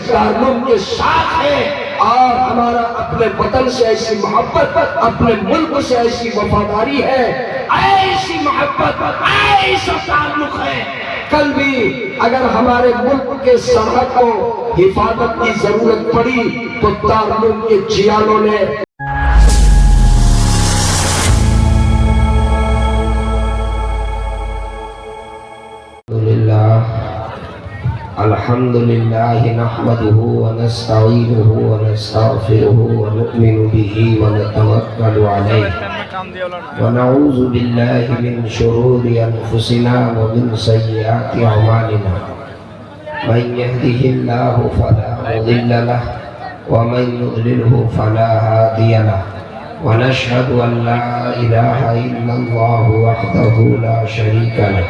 دارالعلوم کے ساتھ ہیں اور ہمارا اپنے وطن سے ایسی محبت، اپنے ملک سے ایسی وفاداری ہے، ایسی محبت، ایسا تعلق ہے۔ کل بھی اگر ہمارے ملک کے سرحد کو حفاظت کی ضرورت پڑی تو دارالعلوم کے جیانوں نے الحمد للہ نحمده ونستعینه ونستغفره ونؤمن به ونتوکل علیہ ونعوذ باللہ من شرور انفسنا ومن سیئات اعمالنا من يهده الله فلا مضل له ومن يضلله فلا هادي له ونشهد ان لا اله الا الله وحده لا شريك له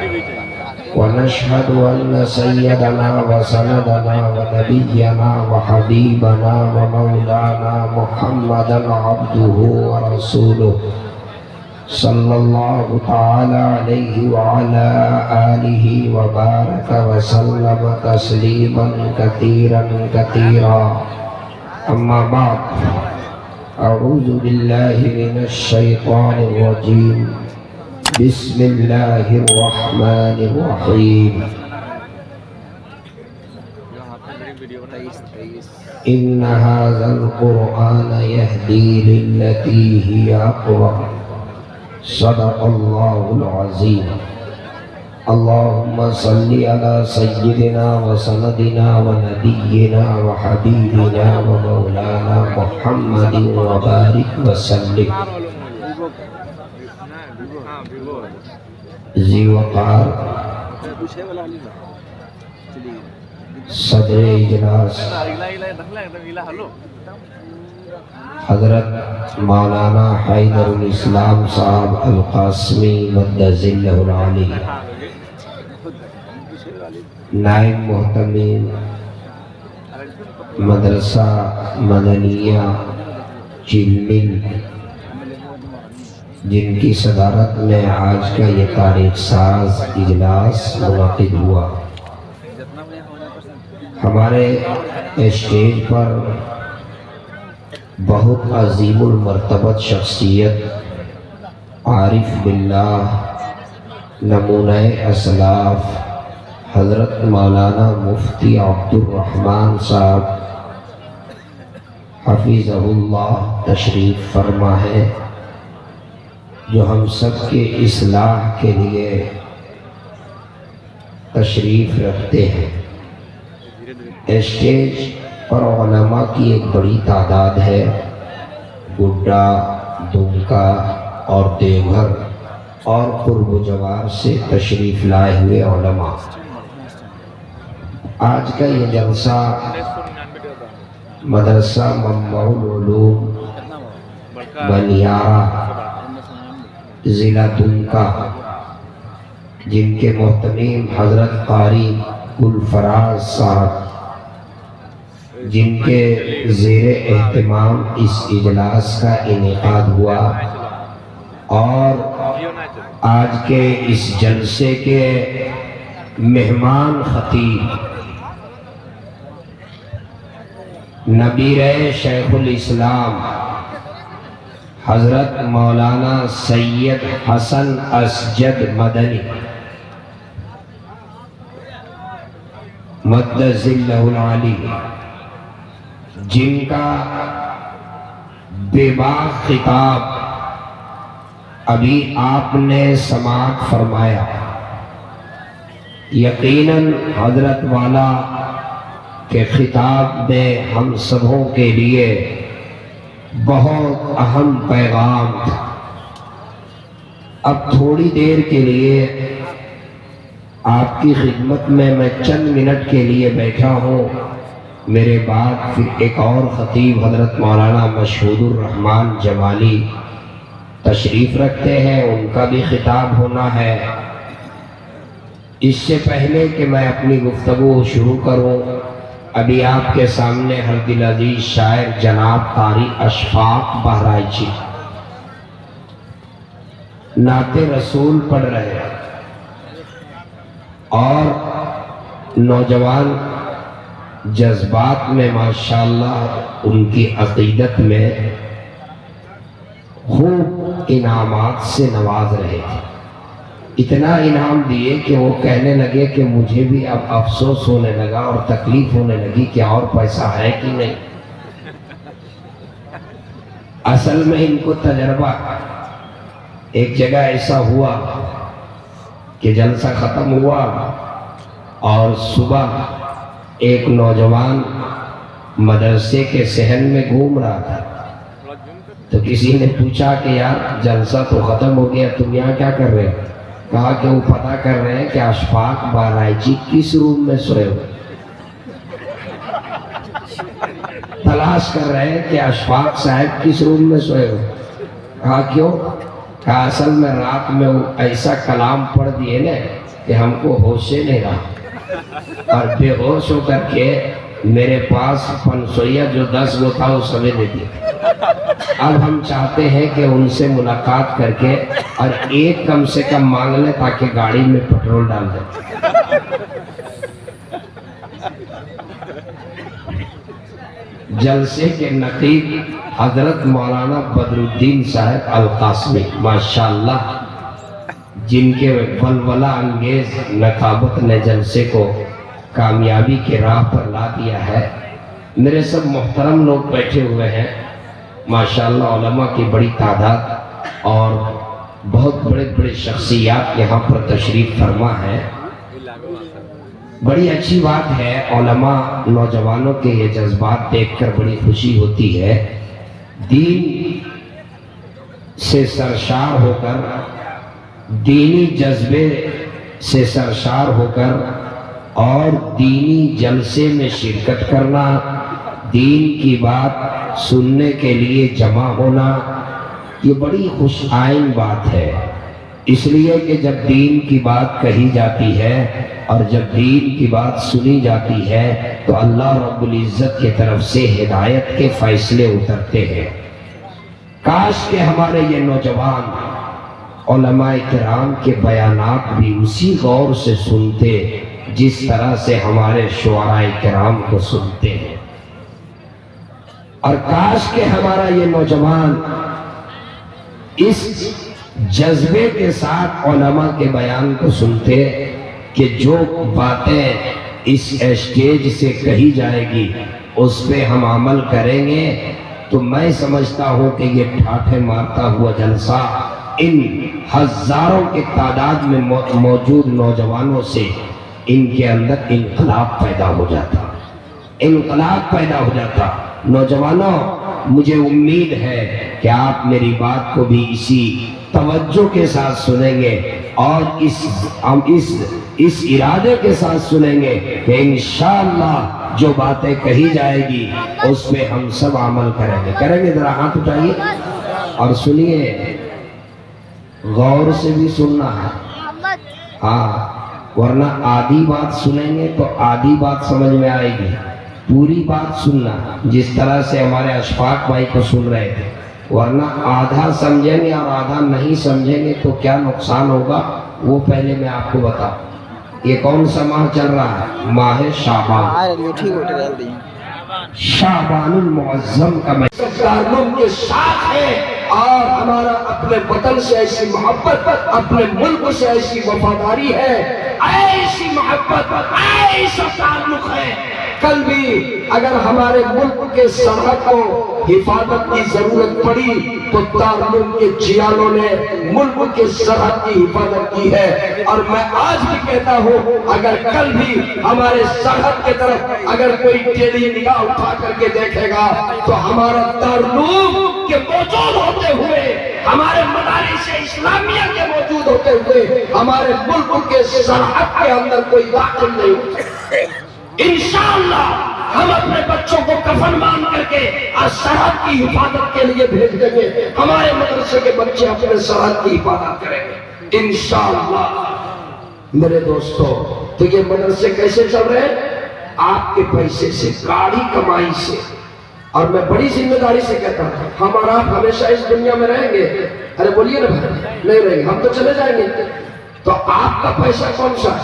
ونشهد أن سيدنا وسندنا ونبينا وحبيبنا ومولانا محمدا عبده ورسوله صلى الله تعالى عليه وعلى آله وبارك وسلم تسليما كثيرا كثيرا أما بعد أعوذ بالله من الشيطان الرجيم بسم اللہ الرحمن الرحیم ان هذا القرآن يهدي للتي هي اقوم صدق اللہ العظیم اللهم صل على سيدنا وسندنا ونبينا وحبيبنا ومولانا محمد وبارك وسلم ذی وقار صدر اجلاس حضرت مولانا حیدر الاسلام صاحب القاسمی مدد ذلہ العالی، نائب محتمین مدرسہ مدنیہ چلمل، جن کی صدارت میں آج کا یہ تاریخ ساز اجلاس منعقد ہوا۔ ہمارے اسٹیج پر بہت عظیم المرتبت شخصیت، عارف باللہ، نمونہ اسلاف، حضرت مولانا مفتی عبد الرحمن صاحب حفظہ اللہ تشریف فرما ہے، جو ہم سب کے اصلاح کے لیے تشریف رکھتے ہیں۔ اسٹیج پر علماء کی ایک بڑی تعداد ہے، گڈا، دمکا اور دیوگھر اور قرب و جوار سے تشریف لائے ہوئے علماء۔ آج کا یہ جلسہ مدرسہ منبع العلوم بنیارہ ضلع دمکا، جن کے محتمیم حضرت قاری گلفراز صاحب، جن کے زیر اہتمام اس اجلاس کا انعقاد ہوا، اور آج کے اس جلسے کے مہمان خطیب نبیر شیخ الاسلام حضرت مولانا سید حسن اسجد مدنی مدد ذلہ العالی، جن کا بے باک خطاب ابھی آپ نے سماعت فرمایا، یقیناً حضرت والا کے خطاب میں ہم سبوں کے لیے بہت اہم پیغام تھا۔ اب تھوڑی دیر کے لیے آپ کی خدمت میں چند منٹ کے لیے بیٹھا ہوں، میرے بعد پھر ایک اور خطیب حضرت مولانا مشہود الرحمن جمالی تشریف رکھتے ہیں، ان کا بھی خطاب ہونا ہے۔ اس سے پہلے کہ میں اپنی گفتگو شروع کروں، ابھی آپ کے سامنے ہر دل عزیز شاعر جناب قاری اشفاق بہرائچی نعت رسول پڑھ رہے ہیں، اور نوجوان جذبات میں ماشاءاللہ ان کی عقیدت میں خوب انعامات سے نواز رہے تھے. اتنا انعام دیے کہ وہ کہنے لگے کہ مجھے بھی اب افسوس ہونے لگا اور تکلیف ہونے لگی کہ اور پیسہ ہے کہ نہیں. اصل میں ان کو تجربہ، ایک جگہ ایسا ہوا کہ جلسہ ختم ہوا اور صبح ایک نوجوان مدرسے کے صحن میں گھوم رہا تھا، تو کسی نے پوچھا کہ یار جلسہ تو ختم ہو گیا، تم یہاں کیا کر رہے ہو؟ کہا کہ وہ پتہ کر رہے ہیں کہ اشفاق بارائچی کس روم میں سوئے ہوئے، تلاش کر رہے ہیں کہ اشفاق صاحب کس روم میں سوئے ہوئے. کہا کیوں؟ کہا اصل میں رات میں وہ ایسا کلام پڑھ دیے نا کہ ہم کو ہوش ہی نہیں رہا، اور بے ہوش ہو کر کے میرے پاس پنسویا جو 10 وہ تھا وہ سمجھ دے دیا. اب ہم چاہتے ہیں کہ ان سے ملاقات کر کے اور ایک کم سے کم مانگ لیں تاکہ گاڑی میں پٹرول ڈال دیں. جلسے کے نقیب حضرت مولانا بدر الدین صاحب القاسمی ماشاءاللہ، جن کے ولولہ انگیز نقابت نے جلسے کو کامیابی کے راہ پر لا دیا ہے. میرے سب محترم لوگ بیٹھے ہوئے ہیں ماشاءاللہ، علماء کی بڑی تعداد اور بہت بڑے بڑے شخصیات یہاں پر تشریف فرما ہے. بڑی اچھی بات ہے، علماء نوجوانوں کے یہ جذبات دیکھ کر بڑی خوشی ہوتی ہے. دین سے سرشار ہو کر، دینی جذبے سے سرشار ہو کر اور دینی جلسے میں شرکت کرنا، دین کی بات سننے کے لیے جمع ہونا، یہ بڑی خوش آئین بات ہے. اس لیے کہ جب دین کی بات کہی جاتی ہے اور جب دین کی بات سنی جاتی ہے تو اللہ رب العزت کی طرف سے ہدایت کے فیصلے اترتے ہیں. کاش کہ ہمارے یہ نوجوان علماء کرام کے بیانات بھی اسی غور سے سنتے جس طرح سے ہمارے شعراء کرام کو سنتے ہیں، اور کاش کہ ہمارا یہ نوجوان اس جذبے کے ساتھ علماء کے بیان کو سنتے کہ جو باتیں اس اسٹیج سے کہی جائے گی اس پہ ہم عمل کریں گے. تو میں سمجھتا ہوں کہ یہ ٹھاٹھے مارتا ہوا جلسہ ان ہزاروں کی تعداد میں موجود نوجوانوں سے ان کے اندر انقلاب پیدا ہو جاتا، انقلاب پیدا ہو جاتا. نوجوانوں، مجھے امید ہے کہ آپ میری بات کو بھی اسی توجہ کے ساتھ سنیں گے اور اس ارادے کے ساتھ سنیں گے کہ انشاءاللہ جو باتیں کہی جائے گی اس پہ ہم سب عمل کریں گے. ذرا ہاتھ اٹھائیے اور سنیے، غور سے بھی سننا ہے، ہاں، ورنہ آدھی بات سنیں گے تو آدھی بات سمجھ میں آئے گی. پوری بات سننا، جس طرح سے ہمارے اشفاق بھائی کو سن رہے تھے، ورنہ آدھا سمجھیں گے اور آدھا نہیں سمجھیں گے تو کیا نقصان ہوگا وہ پہلے میں آپ کو بتاؤں. یہ کون سا ماہ چل رہا ہے؟ ماہ شعبان، شعبان المعظم کا مہینہ کے ساتھ ہے. اور ہمارا اپنے وطن سے ایسی محبت، اپنے ملک سے ایسی وفاداری ہے، ایسی محبت، ایسا تعلق ہے. کل بھی اگر ہمارے ملک کے سرحد کو حفاظت کی ضرورت پڑی تو دارالعلوم کے جیانوں نے ملک کے سرحد کی حفاظت کی ہے. اور میں آج بھی کہتا ہوں، اگر کل بھی ہمارے سرحد کے طرف اگر کوئی ٹیڑھی نگاہ اٹھا کر کے دیکھے گا تو ہمارا دارالعلوم کے موجود ہوتے ہوئے، ہمارے مدارس اسلامیہ کے موجود ہوتے ہوئے ہمارے ملک کے سرحد کے اندر کوئی داخل نہیں ہو سکتا. انشاءاللہ ہم اپنے بچوں کو کفن باندھ کر کے سرحد کی حفاظت کے لیے بھیج دیں گے. ہمارے مدرسے کے بچے اپنے سرحد کی حفاظت کریں گے انشاءاللہ. میرے دوستو، تو یہ مدرسے کیسے چل رہے ہیں؟ آپ کے پیسے سے، گاڑی کمائی سے. اور میں بڑی ذمہ داری سے کہتا ہوں، ہم اور آپ ہمیشہ اس دنیا میں رہیں گے. ارے بولیے نا بھائی، نہیں رہیں گے، ہم تو چلے جائیں گے. تو آپ کا پیسہ کون سا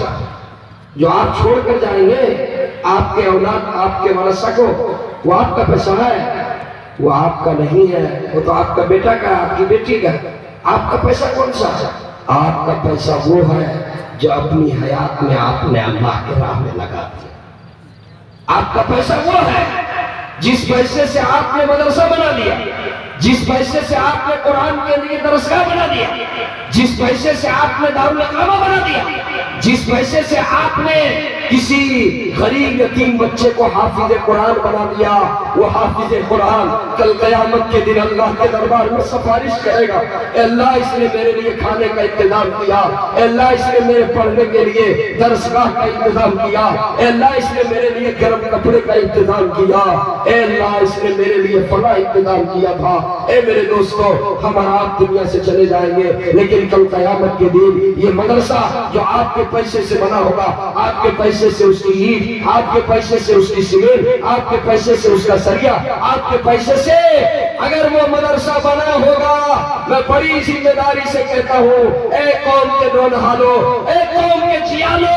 جو آپ چھوڑ کر جائیں گے؟ آپ کے اولاد آپ کے ورثہ کو وہ آپ کا پیسہ ہے، وہ آپ کا نہیں ہے، وہ تو آپ کا بیٹا کا، آپ کی بیٹی کا۔ آپ کا پیسہ کون سا ہے؟ آپ کا پیسہ وہ ہے جو اپنی حیات میں آپ نے اللہ کے راہ میں لگا دیا۔ آپ کا پیسہ وہ ہے جس پیسے سے آپ نے مدرسہ بنا دیا، جس پیسے سے آپ نے قرآن کے لیے درسگاہ بنا دیا، جس پیسے سے آپ نے دارالاقامہ بنا دیا، جس پیسے سے آپ نے کسی غریب یتیم بچے کو حافظ قرآن بنا دیا، وہ حافظ قرآن کل قیامت کے دن اللہ کے دربار میں سفارش کرے گا، اے اللہ اس نے میرے لیے کھانے کا انتظام کیا، اے اللہ اس نے میرے پڑھنے کے لیے درسگاہ کا انتظام کیا، اے اللہ اس نے میرے لیے گرم کپڑے کا انتظام کیا، اے اللہ اس نے میرے لیے فلاں انتظام کیا تھا۔ اے میرے دوستو، ہم اور آپ دنیا سے چلے جائیں گے، لیکن کل قیامت کے دن یہ مدرسہ جو آپ کے پیسے سے بنا ہوگا، آپ کے پیسے سے اس کی اینٹ، آپ کے پیسے سے اس کی سیمنٹ، آپ کے پیسے سے اس کا سریا، آپ کے پیسے سے اگر وہ مدرسہ بنا ہوگا، میں بڑی ذمہ داری سے کہتا ہوں، اے قوم کے نونہالو، اے قوم کے جیالو،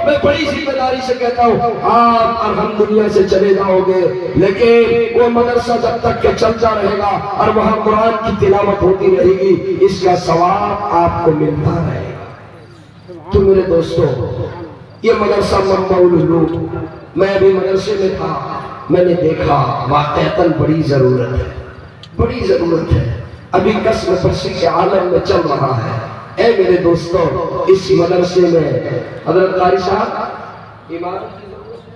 میں بڑی ذمہ داری سے کہتا ہوں، آپ اور ہم دنیا سے چلے جاؤ گے، لیکن وہ مدرسہ جب تک کہ چلتا رہے گا اور وہاں قرآن کی تلاوت ہوتی رہے گی، اس کا ثواب آپ کو ملتا رہے گا۔ تو میرے دوستو، یہ مدرسہ منبع العلوم، میں ابھی مدرسے میں تھا، میں نے دیکھا واقعتاً بڑی ضرورت ہے، بڑی ضرورت ہے، ابھی قسم پرسی کے عالم میں چل رہا ہے۔ اے میرے دوستو، اس مدرسے میں حضرت قاری صاحب عمارت کی ضرورت ہے،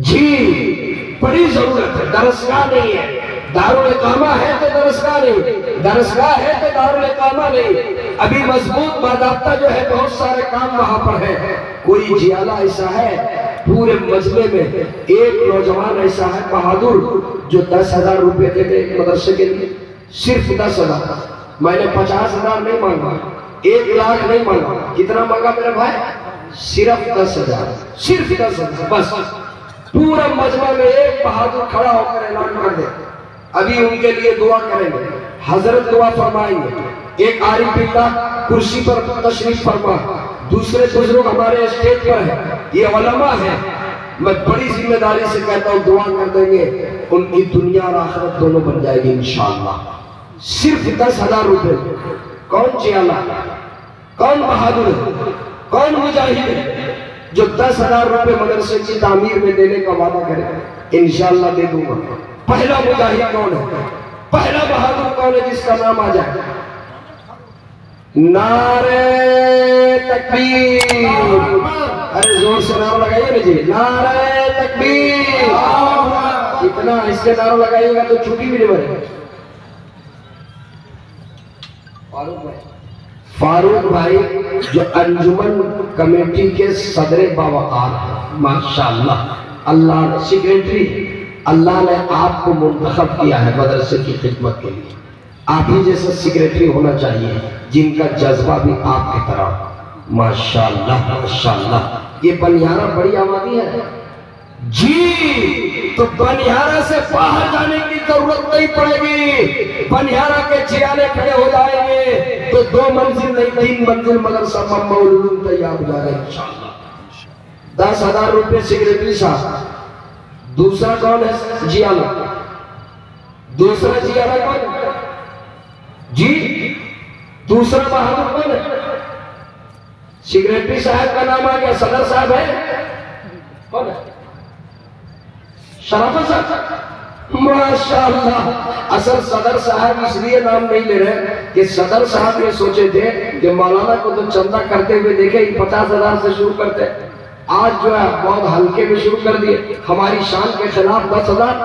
جی بڑی ضرورت ہے، درسگاہ نہیں ہے، دارالاقامہ ہے تو درسگاہ نہیں، درسگاہ ہے تو دارالاقامہ نہیں۔ ابھی مضبوط باضابطہ جو ہے، بہت سارے کام وہاں پر ہے۔ کوئی جیالہ ایسا ہے پورے مجمع میں، ایک نوجوان ایسا ہے بہادر جو 10,000 روپے دے دے ایک مدرسے کے لیے، صرف 10,000۔ میں نے 50,000 نہیں مانگا، 1,00,000 نہیں مانگا، کتنا مانگا میرے بھائی؟ صرف 10,000، صرف 10,000 بس۔ پورا مجمع میں ایک بہادر کھڑا ہو کر اعلان کر دے، ابھی ان کے لیے دعا کریں گے، حضرت دعا فرمائیں گے۔ ایک عارف باللہ کرسی پر تشریف فرما، دوسرے بزرگ ہمارے اسٹیج پر ہیں، یہ علماء ہیں، میں بڑی ذمہ داری سے کہتا ہوں دعا کر دیں گے، ان کی دنیا اور آخرت دونوں بن جائے گی انشاءاللہ۔ صرف 10,000 روپے۔ کون جیالہ، کون بہادر، کون مجاہد ہے جو 10,000 روپے مدرسے کی تعمیر میں دینے کا وعدہ کرے؟ انشاءاللہ دے دوں گا۔ پہلا مجاہد کون ہے، پہلا بہادر کون ہے جس کا نام آ جائے؟ نعرہ تکبیر، ارے زور سے نعرہ لگائیے نا جی، نعرہ تکبیر۔ اتنا اس کے نعرہ لگائیے گا تو چھٹی بھی نہیں بنے۔ فاروق بھائی جو انجمن کمیٹی کے صدر باوقار ہیں، ماشاءاللہ، اللہ سیکریٹری، اللہ نے آپ کو منتخب کیا ہے مدرسے کی خدمت کے لیے۔ آپ ہی جیسا سیکریٹری ہونا چاہیے جن کا جذبہ بھی آپ کی طرح۔ ماشاءاللہ ماشاءاللہ۔ یہ بنیارہ بڑی آبادی ہے جی، تو بنیارہ سے باہر جانے کی ضرورت نہیں پڑے گی، بنیارہ کے جیالے کھڑے ہو جائیں گے تو 2 منزل نہیں 3 منزل مدرسہ منبع العلوم تیار ہو جائے گا انشاءاللہ۔ 10,000 روپے سیکریٹری صاحب۔ دوسرا کون ہے جیالہ؟ دوسرا جیالہ کون ہے جی؟ دوسرا بہادر کون ہے؟ سیکریٹری صاحب کا نام آ گیا، صدر صاحب ہے کون ہے؟ شرافت صاحب۔ ماشاءاللہ۔ اصل صدر صاحب اس لیے نام نہیں لے رہے کہ صدر صاحب یہ سوچے تھے کہ مولانا کو تو چندہ کرتے ہوئے دیکھے 50,000 سے شروع کرتے، آج جو ہے بہت ہلکے میں شروع کر دیے، ہماری شان کے خلاف 10,000۔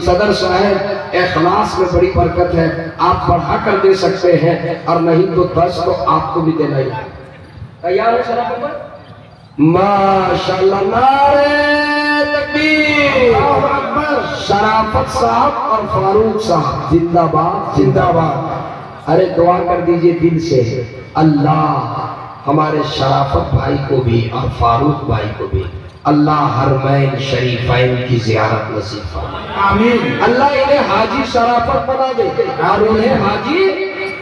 صدر صاحب اخلاص میں بڑی برکت ہے، آپ بڑھا کر دے سکتے ہیں، اور نہیں تو 10 تو آپ کو بھی دینا ہی ہے۔ تیار ہے شرافت پر؟ ماشاءاللہ۔ نعرہ تکبیر۔ شرافت صاحب اور فاروق صاحب زندہ باد زندہ باد۔ ارے دعا کر دیجئے دل سے، اللہ ہمارے شرافت بھائی کو بھی اور فاروق بھائی کو بھی اللہ حرمین شریفین کی زیارت نصیب فرمائے، آمین۔ اللہ انہیں حاجی شرافت بنا دے اور انہیں حاجی